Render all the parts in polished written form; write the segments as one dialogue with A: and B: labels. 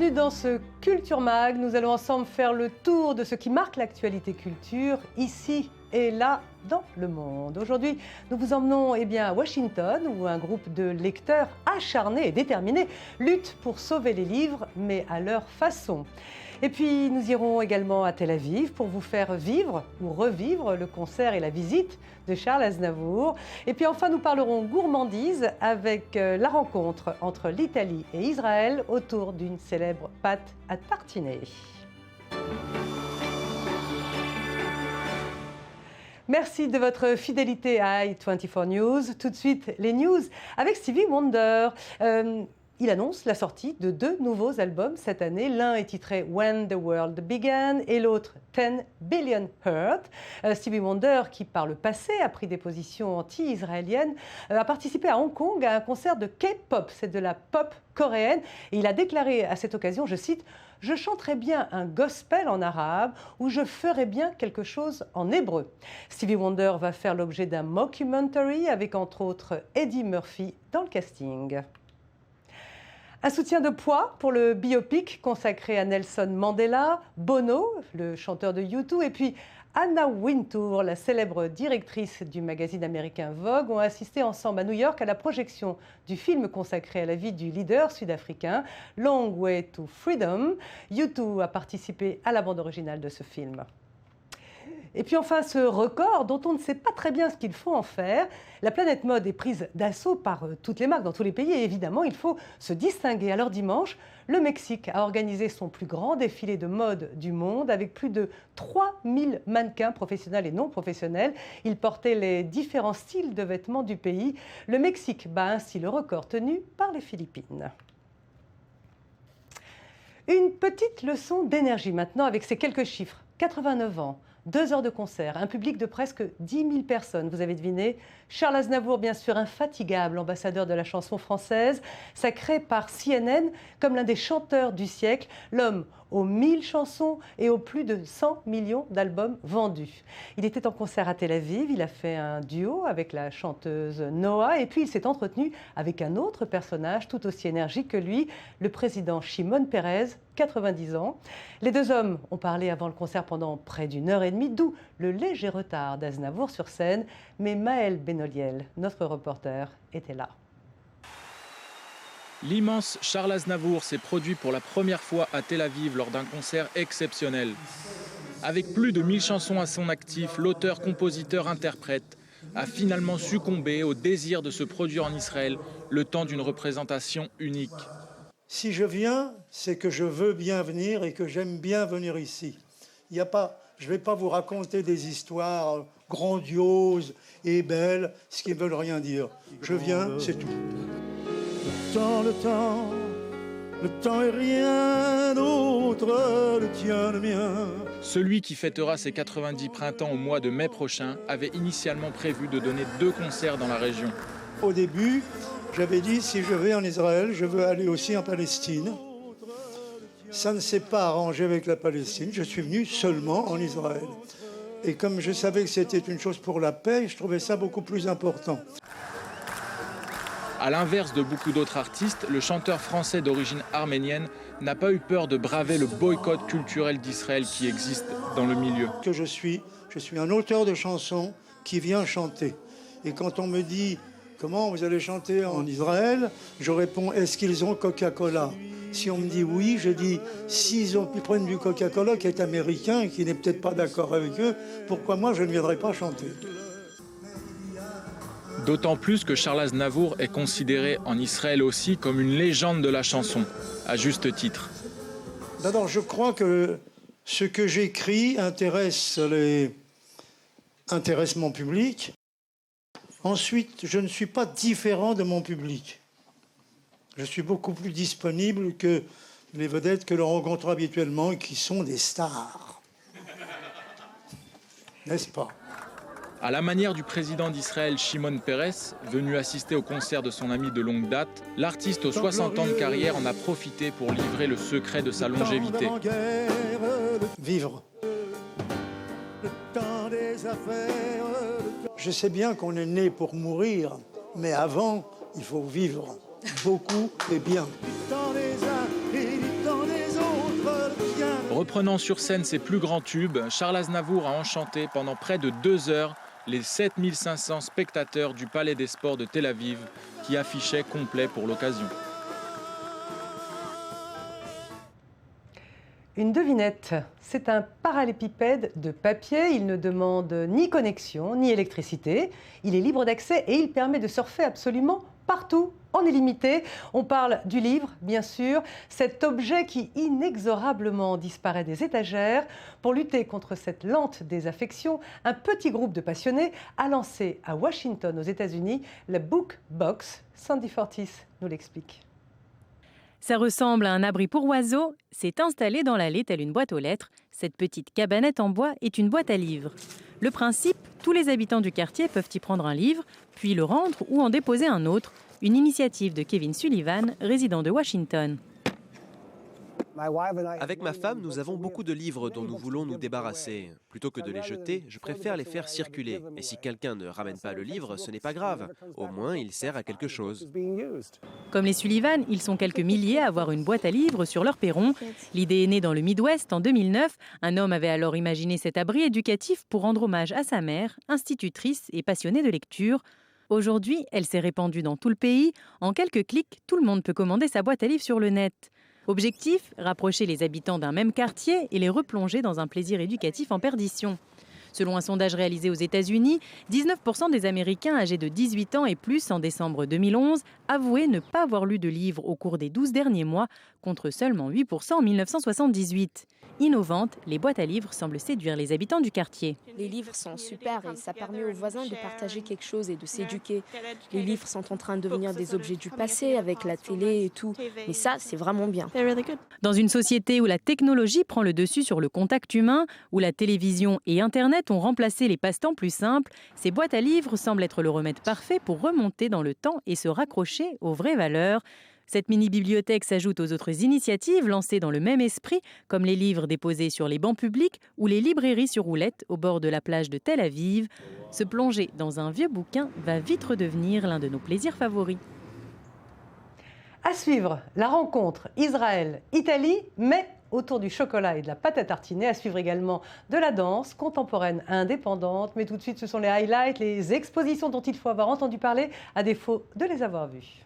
A: Bienvenue dans ce Culture Mag. Nous allons ensemble faire le tour de ce qui marque l'actualité culture, ici et là, dans le monde. Aujourd'hui, nous vous emmenons à Washington, où un groupe de lecteurs acharnés et déterminés lutte pour sauver les livres, mais à leur façon. Et puis, nous irons également à Tel Aviv pour vous faire vivre ou revivre le concert et la visite de Charles Aznavour. Et puis enfin, nous parlerons gourmandise avec la rencontre entre l'Italie et Israël autour d'une célèbre pâte à tartiner. Merci de votre fidélité à i24 News. Tout de suite, les news avec Stevie Wonder. Il annonce la sortie de 2 nouveaux albums cette année. L'un est titré When the World Began et l'autre 10 Billion Hurt. Stevie Wonder, qui par le passé a pris des positions anti-israéliennes, a participé à Hong Kong à un concert de K-pop, c'est de la pop coréenne. Et il a déclaré à cette occasion, je cite, « Je chanterai bien un gospel en arabe ou je ferai bien quelque chose en hébreu ». Stevie Wonder va faire l'objet d'un mockumentary avec entre autres Eddie Murphy dans le casting. Un soutien de poids pour le biopic consacré à Nelson Mandela, Bono, le chanteur de U2, et puis Anna Wintour, la célèbre directrice du magazine américain Vogue, ont assisté ensemble à New York à la projection du film consacré à la vie du leader sud-africain, Long Way to Freedom. U2 a participé à la bande originale de ce film. Et puis enfin, ce record dont on ne sait pas très bien ce qu'il faut en faire. La planète mode est prise d'assaut par toutes les marques dans tous les pays et évidemment, il faut se distinguer. Alors dimanche, le Mexique a organisé son plus grand défilé de mode du monde avec plus de 3000 mannequins professionnels et non professionnels. Ils portaient les différents styles de vêtements du pays. Le Mexique bat ainsi le record tenu par les Philippines. Une petite leçon d'énergie maintenant avec ces quelques chiffres. 89 ans. 2 heures de concert, un public de presque 10 000 personnes, vous avez deviné. Charles Aznavour, bien sûr, infatigable ambassadeur de la chanson française, sacré par CNN comme l'un des chanteurs du siècle, l'homme aux 1000 chansons et aux plus de 100 millions d'albums vendus. Il était en concert à Tel Aviv, il a fait un duo avec la chanteuse Noah et puis il s'est entretenu avec un autre personnage tout aussi énergique que lui, le président Shimon Peres, 90 ans. Les 2 hommes ont parlé avant le concert pendant près d'1 heure et demie, d'où le léger retard d'Aznavour sur scène. Mais Maël Benoliel, notre reporter, était là.
B: L'immense Charles Aznavour s'est produit pour la première fois à Tel Aviv lors d'un concert exceptionnel. Avec plus de 1000 chansons à son actif, l'auteur, compositeur, interprète a finalement succombé au désir de se produire en Israël le temps d'une représentation unique.
C: Si je viens, c'est que je veux bien venir et que j'aime bien venir ici. Je ne vais pas vous raconter des histoires grandioses et belles, ce qui ne veulent rien dire. Je viens, c'est tout. Le temps est rien d'autre, le tien, le mien.
B: Celui qui fêtera ses 90 printemps au mois de mai prochain avait initialement prévu de donner 2 concerts dans la région.
C: Au début, j'avais dit, si je vais en Israël, je veux aller aussi en Palestine. Ça ne s'est pas arrangé avec la Palestine. Je suis venu seulement en Israël. Et comme je savais que c'était une chose pour la paix, je trouvais ça beaucoup plus important.
B: À l'inverse de beaucoup d'autres artistes, le chanteur français d'origine arménienne n'a pas eu peur de braver le boycott culturel d'Israël qui existe dans le milieu.
C: Je suis un auteur de chansons qui vient chanter. Et quand on me dit comment vous allez chanter en Israël, je réponds est-ce qu'ils ont Coca-Cola? Si on me dit oui, je dis s'ils prennent du Coca-Cola qui est américain et qui n'est peut-être pas d'accord avec eux, pourquoi moi je ne viendrai pas chanter?
B: D'autant plus que Charles Aznavour est considéré en Israël aussi comme une légende de la chanson, à juste titre.
C: D'abord, je crois que ce que j'écris intéresse mon public. Ensuite, je ne suis pas différent de mon public. Je suis beaucoup plus disponible que les vedettes que l'on rencontre habituellement et qui sont des stars. N'est-ce pas?
B: À la manière du président d'Israël, Shimon Peres, venu assister au concert de son ami de longue date, l'artiste aux 60 ans de carrière en a profité pour livrer le secret de sa longévité.
C: Vivre. Je sais bien qu'on est né pour mourir, mais avant, il faut vivre beaucoup et bien.
B: Reprenant sur scène ses plus grands tubes, Charles Aznavour a enchanté pendant près de 2 heures les 7500 spectateurs du Palais des Sports de Tel Aviv qui affichaient complet pour l'occasion.
A: Une devinette, c'est un parallépipède de papier, il ne demande ni connexion ni électricité, il est libre d'accès et il permet de surfer absolument partout, en illimité. On parle du livre, bien sûr, cet objet qui inexorablement disparaît des étagères. Pour lutter contre cette lente désaffection, un petit groupe de passionnés a lancé à Washington, aux États-Unis, la Book Box. Sandy Fortis nous l'explique.
D: Ça ressemble à un abri pour oiseaux. C'est installé dans l'allée telle une boîte aux lettres. Cette petite cabanette en bois est une boîte à livres. Le principe, tous les habitants du quartier peuvent y prendre un livre, puis le rendre ou en déposer un autre. Une initiative de Kevin Sullivan, résident de Washington.
E: Avec ma femme, nous avons beaucoup de livres dont nous voulons nous débarrasser. Plutôt que de les jeter, je préfère les faire circuler. Et si quelqu'un ne ramène pas le livre, ce n'est pas grave. Au moins, il sert à quelque chose.
D: Comme les Sullivan, ils sont quelques milliers à avoir une boîte à livres sur leur perron. L'idée est née dans le Midwest en 2009. Un homme avait alors imaginé cet abri éducatif pour rendre hommage à sa mère, institutrice et passionnée de lecture. Aujourd'hui, elle s'est répandue dans tout le pays. En quelques clics, tout le monde peut commander sa boîte à livres sur le net. Objectif, rapprocher les habitants d'un même quartier et les replonger dans un plaisir éducatif en perdition. Selon un sondage réalisé aux États-Unis, 19% des Américains âgés de 18 ans et plus en décembre 2011 avouaient ne pas avoir lu de livre au cours des 12 derniers mois, contre seulement 8% en 1978. Innovantes, les boîtes à livres semblent séduire les habitants du quartier.
F: Les livres sont super et ça permet aux voisins de partager quelque chose et de s'éduquer. Les livres sont en train de devenir des objets du passé avec la télé et tout. Mais ça, c'est vraiment bien.
D: Dans une société où la technologie prend le dessus sur le contact humain, où la télévision et Internet ont remplacé les passe-temps plus simples, ces boîtes à livres semblent être le remède parfait pour remonter dans le temps et se raccrocher aux vraies valeurs. Cette mini-bibliothèque s'ajoute aux autres initiatives lancées dans le même esprit, comme les livres déposés sur les bancs publics ou les librairies sur roulettes au bord de la plage de Tel Aviv. Se plonger dans un vieux bouquin va vite redevenir l'un de nos plaisirs favoris.
A: À suivre, la rencontre Israël-Italie, mais autour du chocolat et de la pâte à tartiner. À suivre également de la danse contemporaine indépendante. Mais tout de suite, ce sont les highlights, les expositions dont il faut avoir entendu parler, à défaut de les avoir vues.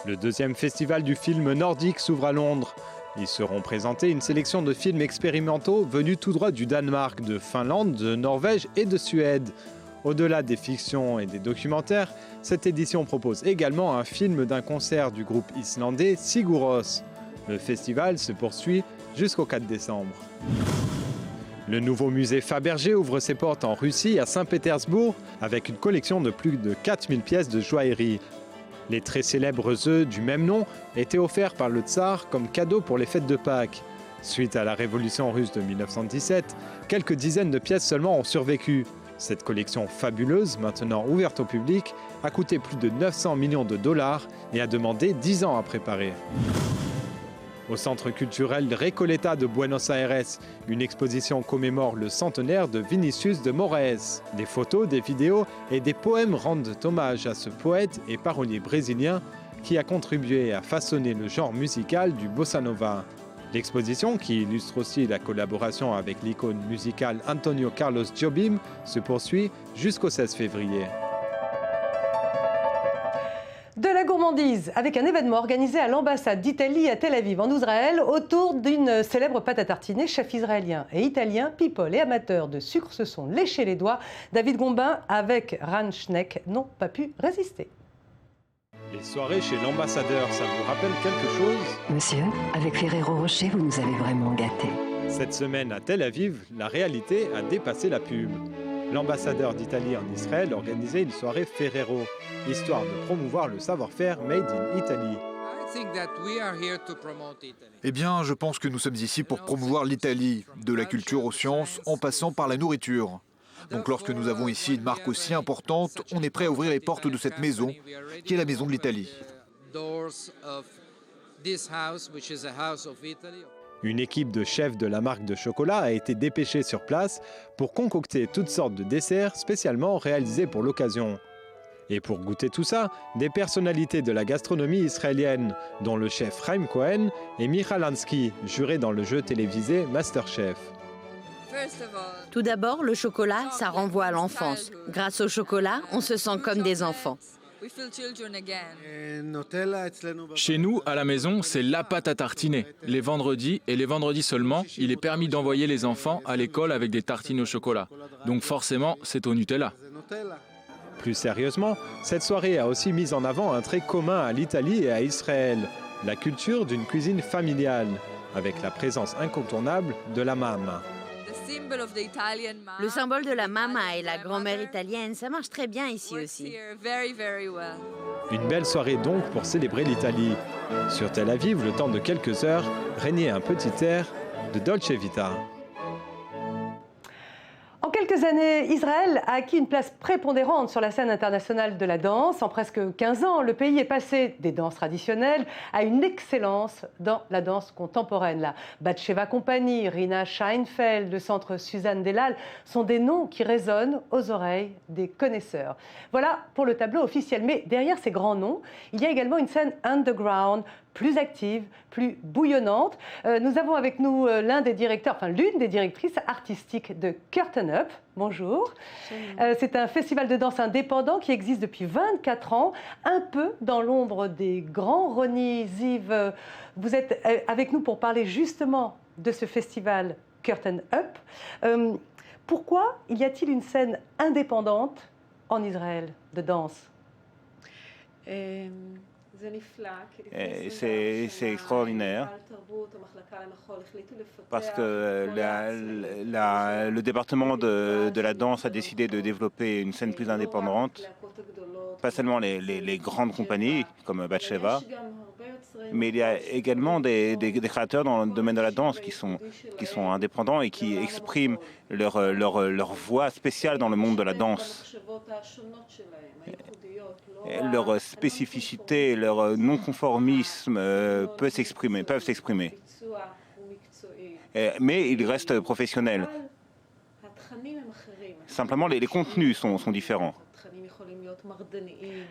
G: Le deuxième festival du film nordique s'ouvre à Londres. Y seront présentés une sélection de films expérimentaux venus tout droit du Danemark, de Finlande, de Norvège et de Suède. Au-delà des fictions et des documentaires, cette édition propose également un film d'un concert du groupe islandais Sigur Rós. Le festival se poursuit jusqu'au 4 décembre. Le nouveau musée Fabergé ouvre ses portes en Russie, à Saint-Pétersbourg, avec une collection de plus de 4000 pièces de joaillerie. Les très célèbres œufs du même nom étaient offerts par le tsar comme cadeau pour les fêtes de Pâques. Suite à la révolution russe de 1917, quelques dizaines de pièces seulement ont survécu. Cette collection fabuleuse, maintenant ouverte au public, a coûté plus de 900 millions de dollars et a demandé 10 ans à préparer. Au centre culturel Recoleta de Buenos Aires, une exposition commémore le centenaire de Vinícius de Moraes. Des photos, des vidéos et des poèmes rendent hommage à ce poète et parolier brésilien qui a contribué à façonner le genre musical du bossa nova. L'exposition, qui illustre aussi la collaboration avec l'icône musicale Antonio Carlos Jobim, se poursuit jusqu'au 16 février.
A: De la gourmandise, avec un événement organisé à l'ambassade d'Italie à Tel Aviv, en Israël, autour d'une célèbre pâte à tartiner. Chefs israéliens et italiens, people et amateurs de sucre se sont léchés les doigts. David Gombin, avec Ran Schneck, n'ont pas pu résister.
G: Les soirées chez l'ambassadeur, ça vous rappelle quelque chose ?
H: Monsieur, avec Ferrero Rocher, vous nous avez vraiment gâtés.
G: Cette semaine à Tel Aviv, la réalité a dépassé la pub. L'ambassadeur d'Italie en Israël organisait une soirée Ferrero, histoire de promouvoir le savoir-faire made in Italy.
I: Eh bien, je pense que nous sommes ici pour promouvoir l'Italie, de la culture aux sciences, en passant par la nourriture. Donc lorsque nous avons ici une marque aussi importante, on est prêt à ouvrir les portes de cette maison, qui est la maison de l'Italie.
G: Une équipe de chefs de la marque de chocolat a été dépêchée sur place pour concocter toutes sortes de desserts spécialement réalisés pour l'occasion. Et pour goûter tout ça, des personnalités de la gastronomie israélienne, dont le chef Chaim Cohen et Michal Lansky, juré dans le jeu télévisé MasterChef.
J: Tout d'abord, le chocolat, ça renvoie à l'enfance. Grâce au chocolat, on se sent comme des enfants.
B: Chez nous, à la maison, c'est la pâte à tartiner. Les vendredis, et les vendredis seulement, il est permis d'envoyer les enfants à l'école avec des tartines au chocolat. Donc forcément, c'est au Nutella.
G: Plus sérieusement, cette soirée a aussi mis en avant un trait commun à l'Italie et à Israël, la culture d'une cuisine familiale, avec la présence incontournable de la mamma.
J: Le symbole de la mama et la grand-mère italienne, ça marche très bien ici aussi.
G: Une belle soirée donc pour célébrer l'Italie. Sur Tel Aviv, le temps de quelques heures, régnait un petit air de Dolce Vita.
A: En quelques années, Israël a acquis une place prépondérante sur la scène internationale de la danse. En presque 15 ans, le pays est passé des danses traditionnelles à une excellence dans la danse contemporaine. La Batsheva Company, Rina Scheinfeld, le centre Suzanne Delal sont des noms qui résonnent aux oreilles des connaisseurs. Voilà pour le tableau officiel. Mais derrière ces grands noms, il y a également une scène underground, plus active, plus bouillonnante. Nous avons avec nous l'une des directrices artistiques de Curtain Up. Bonjour. C'est un festival de danse indépendant qui existe depuis 24 ans, un peu dans l'ombre des grands. Ronnie Ziv, vous êtes avec nous pour parler justement de ce festival Curtain Up. Pourquoi y a-t-il une scène indépendante en Israël de danse?
K: C'est extraordinaire parce que le département de la danse a décidé de développer une scène plus indépendante, pas seulement les grandes compagnies comme Batsheva, mais il y a également des créateurs dans le domaine de la danse qui sont indépendants et qui expriment leur voix spéciale dans le monde de la danse. Leur spécificité, leur non-conformisme peuvent s'exprimer. Mais ils restent professionnels. Simplement, les contenus sont différents.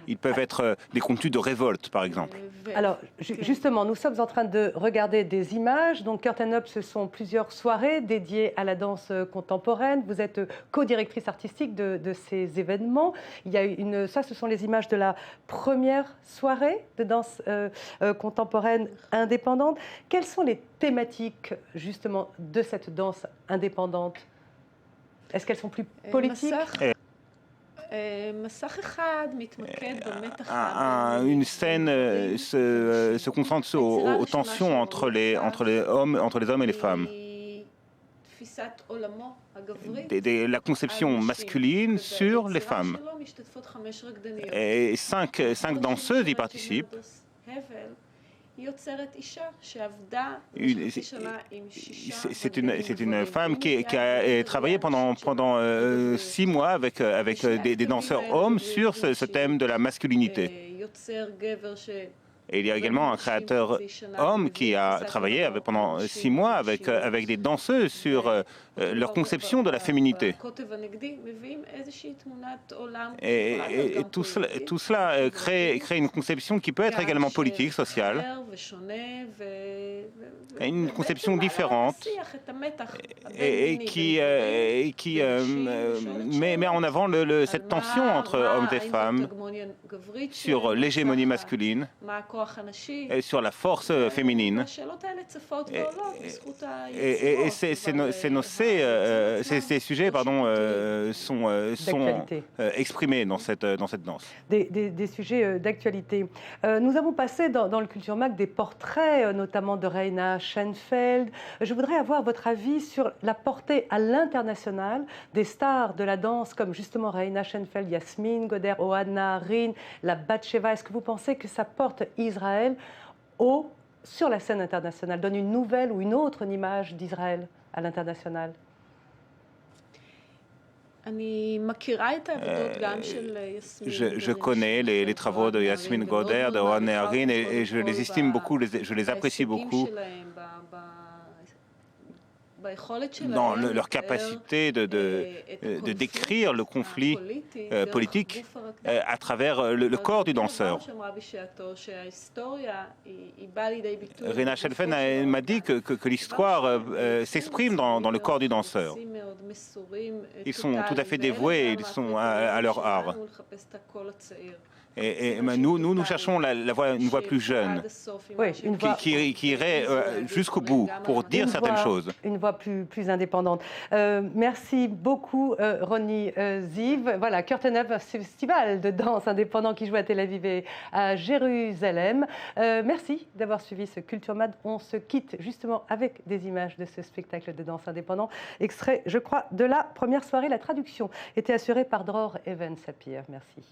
K: Ils peuvent être des contenus de révolte, par exemple.
A: Alors, justement, nous sommes en train de regarder des images. Donc, Curtain Up, ce sont plusieurs soirées dédiées à la danse contemporaine. Vous êtes co-directrice artistique de ces événements. Il y a ça, ce sont les images de la première soirée de danse contemporaine indépendante. Quelles sont les thématiques, justement, de cette danse indépendante? Est-ce qu'elles sont plus politiques?
K: Une scène se concentre aux tensions entre les hommes et les femmes. La conception masculine sur les femmes. Et cinq danseuses y participent. C'est une femme qui a travaillé pendant 6 mois avec des danseurs hommes sur ce thème de la masculinité. Et il y a également un créateur homme qui a travaillé pendant 6 mois avec des danseuses sur leur conception de la féminité. Et tout cela crée une conception qui peut être également politique, sociale, une conception différente et qui met en avant cette tension entre hommes et femmes sur l'hégémonie masculine et sur la force féminine. Et ces sujets sont exprimés dans cette danse.
A: Des sujets d'actualité. Nous avons passé dans le Culture Mag des portraits, notamment de Rina Scheinfeld. Je voudrais avoir votre avis sur la portée à l'international des stars de la danse, comme justement Rina Scheinfeld, Yasmine Goder, Ohad Naharin, la Batsheva. Est-ce que vous pensez que ça porte Israël sur la scène internationale, donne une nouvelle ou une autre image d'Israël à l'international?
K: Je connais les travaux de Yasmine Goder, de Ohad Naharin, et je les estime beaucoup, je les apprécie beaucoup dans leur capacité de décrire le conflit politique à travers le corps du danseur. Rena Shelfen m'a dit que l'histoire s'exprime dans le corps du danseur. Ils sont tout à fait dévoués, ils sont à leur art. Et nous cherchons une voix plus jeune, qui irait jusqu'au bout pour dire certaines choses.
A: Une voix plus indépendante. Merci beaucoup, Ronnie Ziv. Voilà, Curtain Up, festival de danse indépendant qui joue à Tel Aviv et à Jérusalem. Merci d'avoir suivi ce Culture Mad. On se quitte justement avec des images de ce spectacle de danse indépendant. Extrait, je crois, de la première soirée. La traduction était assurée par Dror Even Sapir. Merci.